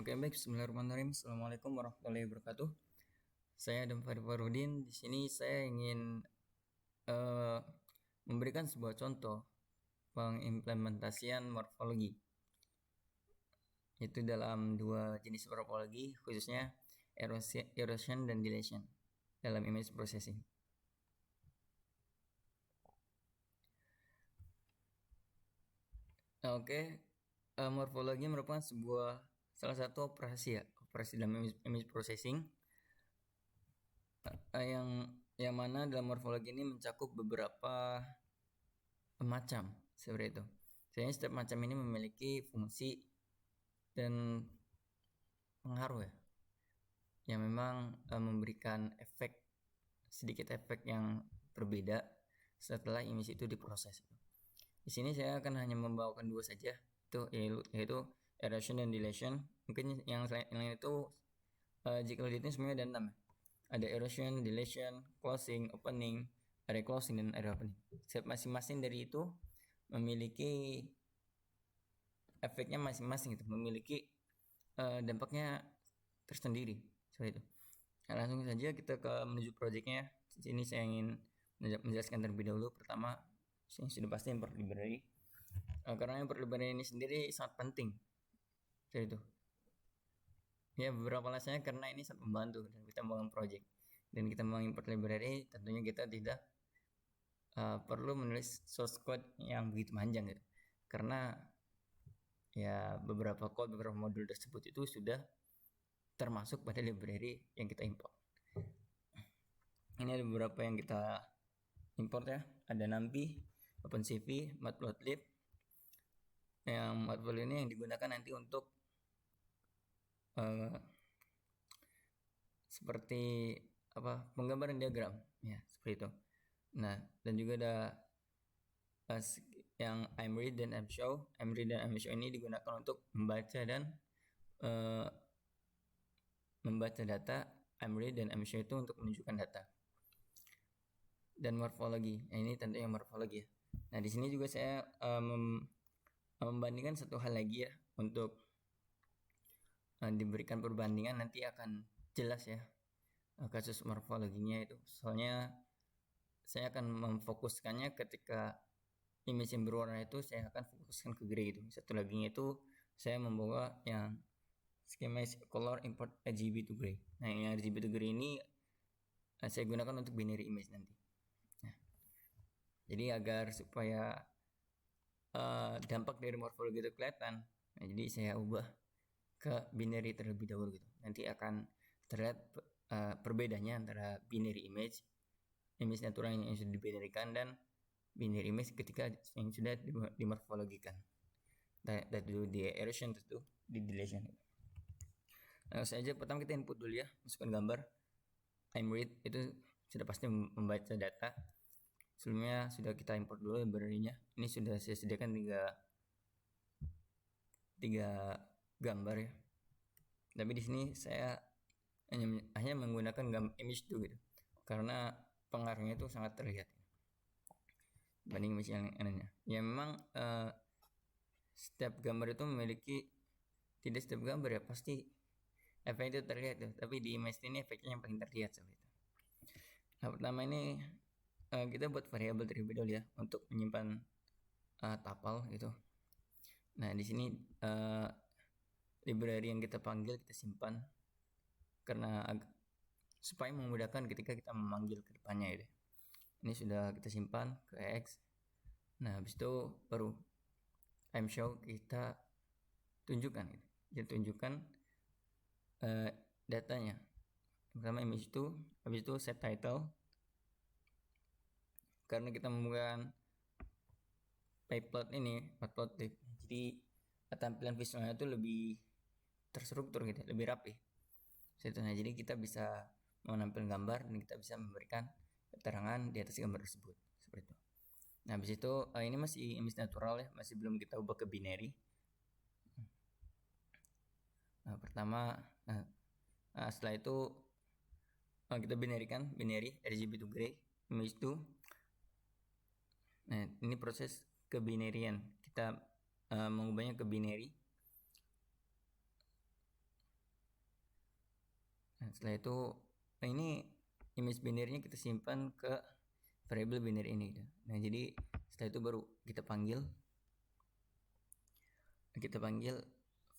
Oke, baik. Bismillahirrahmanirrahim. Assalamualaikum warahmatullahi wabarakatuh. Saya Adam Farid Farudin. Di sini saya ingin eh, memberikan sebuah contoh pengimplementasian morfologi, yaitu dalam dua jenis morfologi, khususnya erosion dan dilation dalam image processing. Oke, morfologi merupakan salah satu operasi dalam image processing yang mana dalam morfologi ini mencakup beberapa macam seperti itu. Jadi setiap macam ini memiliki fungsi dan pengaruh yang memang memberikan sedikit efek yang berbeda setelah image itu diproses. Di sini saya akan hanya membawakan dua saja, yaitu erosion dan dilation. Mungkin yang lain itu jika itu semuanya ada 6. Ada erosion, dilation, closing, opening, area closing, dan area opening. Masing-masing dari itu memiliki efeknya masing-masing, memiliki dampaknya tersendiri seperti itu. Nah, langsung saja kita menuju projectnya. Di sini saya ingin menjelaskan terlebih dahulu. Pertama, yang sudah pasti import library, karena import library ini sendiri sangat penting seperti itu. Ya, beberapa alasannya karena ini sangat membantu dalam kita membangun project. Dan kita mengimport library, tentunya kita tidak perlu menulis source code yang begitu panjang gitu. Karena ya beberapa modul tersebut itu sudah termasuk pada library yang kita import. Ini ada beberapa yang kita import ya. Ada NumPy, OpenCV, Matplotlib. Yang Matplotlib ini yang digunakan nanti untuk seperti penggambaran diagram ya, seperti itu. Nah, dan juga ada yang IMRead dan IMShow. IMRead dan IMShow ini digunakan untuk membaca data. IMRead dan IMShow itu untuk menunjukkan data. Dan morfologi. Nah, ini tentunya morfologi ya. Nah, di sini juga saya membandingkan satu hal lagi ya, untuk diberikan perbandingan nanti akan jelas ya kasus morfologinya itu. Soalnya saya akan memfokuskannya ketika image yang berwarna itu, saya akan fokuskan ke gray itu. Satu lagi itu saya membawa yang schema color import RGB to gray. Nah, yang RGB to gray ini saya gunakan untuk binary image nanti. Nah, jadi agar supaya dampak dari morfologi itu kelihatan, nah, jadi saya ubah ke binary terlebih dahulu gitu. Nanti akan terlihat perbedaannya antara binary image natural yang sudah dibinarikan, dan binary image ketika yang sudah dimorfologikan. That dulu di erosion, itu di dilation. Nah, saja pertama kita input dulu ya, masukkan gambar. IMRead itu sudah pasti membaca data. Sebelumnya sudah kita import dulu library-nya. Ini sudah saya sediakan tiga gambar ya. Tapi di sini saya hanya menggunakan image itu gitu, karena pengaruhnya itu sangat terlihat dibanding image yang lainnya. Ya memang setiap gambar itu tidak setiap gambar ya pasti efeknya itu terlihat tuh, tapi di image ini efeknya yang paling terlihat seperti itu. Nah, pertama ini kita buat variabel terlebih dahulu ya untuk menyimpan tuple gitu. Nah, di sini library yang kita panggil kita simpan karena supaya memudahkan ketika kita memanggil ke depannya gitu. Ini sudah kita simpan ke X. Nah, habis itu baru IMShow kita tunjukkan gitu. Kita tunjukkan datanya. Pertama image itu, habis itu set title. Karena kita menggunakan pyplot ini, Matplotlib, jadi tampilan visualnya itu lebih terstruktur gitu, lebih rapi. Nah, jadi kita bisa menampilkan gambar dan kita bisa memberikan keterangan di atas gambar tersebut seperti itu. Nah, habis itu ini masih image natural ya, masih belum kita ubah ke binary. Nah, pertama setelah itu kita binary RGB to gray image to. Nah, ini proses kebinarian, kita mengubahnya ke binary. Nah, setelah itu ini image binary-nya kita simpan ke variable binary ini gitu. Nah, jadi setelah itu baru kita panggil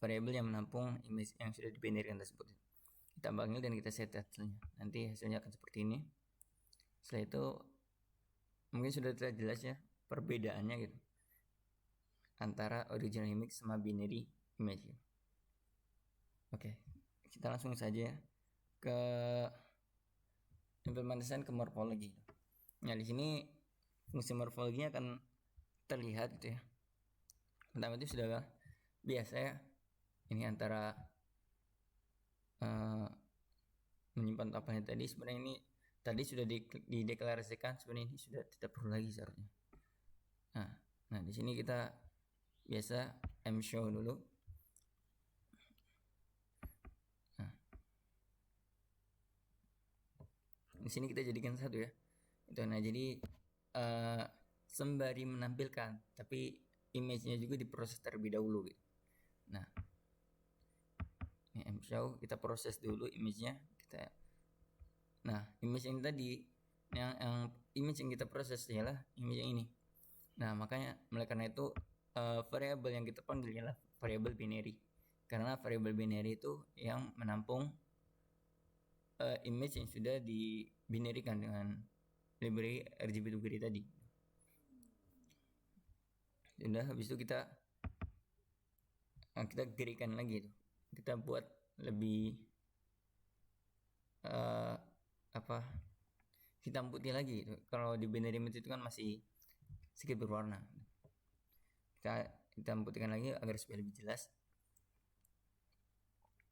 variable yang menampung image yang sudah dibinary tersebut. Kita panggil dan kita set hasilnya. Nanti hasilnya akan seperti ini. Setelah itu mungkin sudah terlihat jelas ya perbedaannya gitu antara original image sama binary image. Oke, kita langsung saja ke implementasian ke morfologi. Nah, di sini fungsi morfologinya akan terlihat gitu ya. Pertama itu sudah biasa ya, ini antara menyimpan tuple tadi. Sebenarnya ini tadi sudah dideklarasikan, sebenarnya ini sudah tidak perlu lagi seharusnya. Nah di sini kita biasa mshow dulu. Di sini kita jadikan satu ya. Itu. Nah jadi sembari menampilkan, tapi image-nya juga diproses terlebih dahulu gitu. Nah, ini mshow, kita proses dulu image-nya. Nah, image yang tadi, yang image yang kita proses ialah image yang ini. Nah, makanya oleh karena itu variabel yang kita panggil ialah variabel binary. Karena variabel binary itu yang menampung image yang sudah dibinarikan dengan library RGB2 tadi. Sudah, habis itu kita gerikan lagi itu. Kita buat lebih hitam putih lagi itu. Kalau di binary image itu kan masih sedikit berwarna. Kita hitam putihkan lagi agar supaya lebih jelas.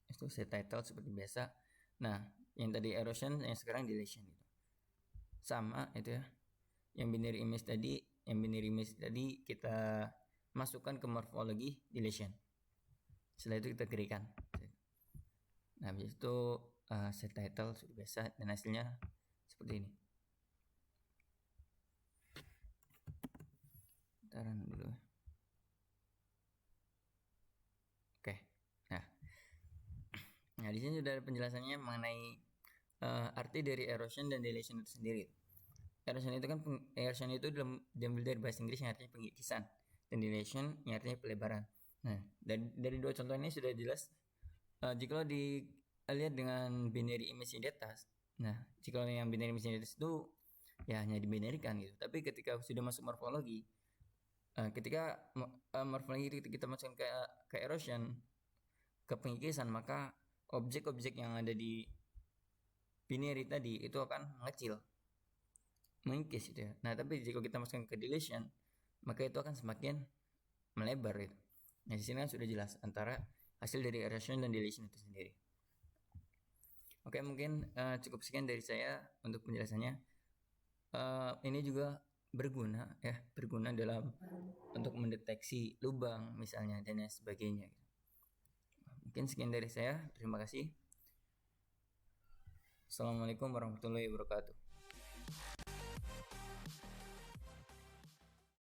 Itu set title seperti biasa. Nah, yang tadi erosion, yang sekarang deletion gitu. Sama itu ya. Yang binary image tadi kita masukkan ke morfologi deletion. Setelah itu kita gerikan. Nah, habis itu set title sudah biasa dan hasilnya seperti ini. Taruh dulu. Oke. Nah, di sini sudah ada penjelasannya mengenai arti dari erosion dan deletion itu sendiri. Erosion itu diambil dari bahasa Inggris yang artinya pengikisan, dan deletion yang artinya pelebaran. Nah, dari dua contoh ini sudah jelas. Jika dilihat dengan binary image di atas, nah jika yang binary image di atas itu ya hanya dibinarikan gitu. Tapi ketika sudah masuk morfologi, ketika morfologi itu kita masukkan ke erosion, ke pengikisan, maka objek-objek yang ada di binary tadi itu akan mengikis gitu ya. Nah, tapi jika kita masukkan ke deletion, maka itu akan semakin melebar gitu. Nah, di sini kan sudah jelas antara hasil dari erosion dan deletion itu sendiri. Oke, mungkin cukup sekian dari saya untuk penjelasannya. Ini juga berguna dalam untuk mendeteksi lubang misalnya dan lain sebagainya. Mungkin sekian dari saya. Terima kasih. Assalamualaikum warahmatullahi wabarakatuh.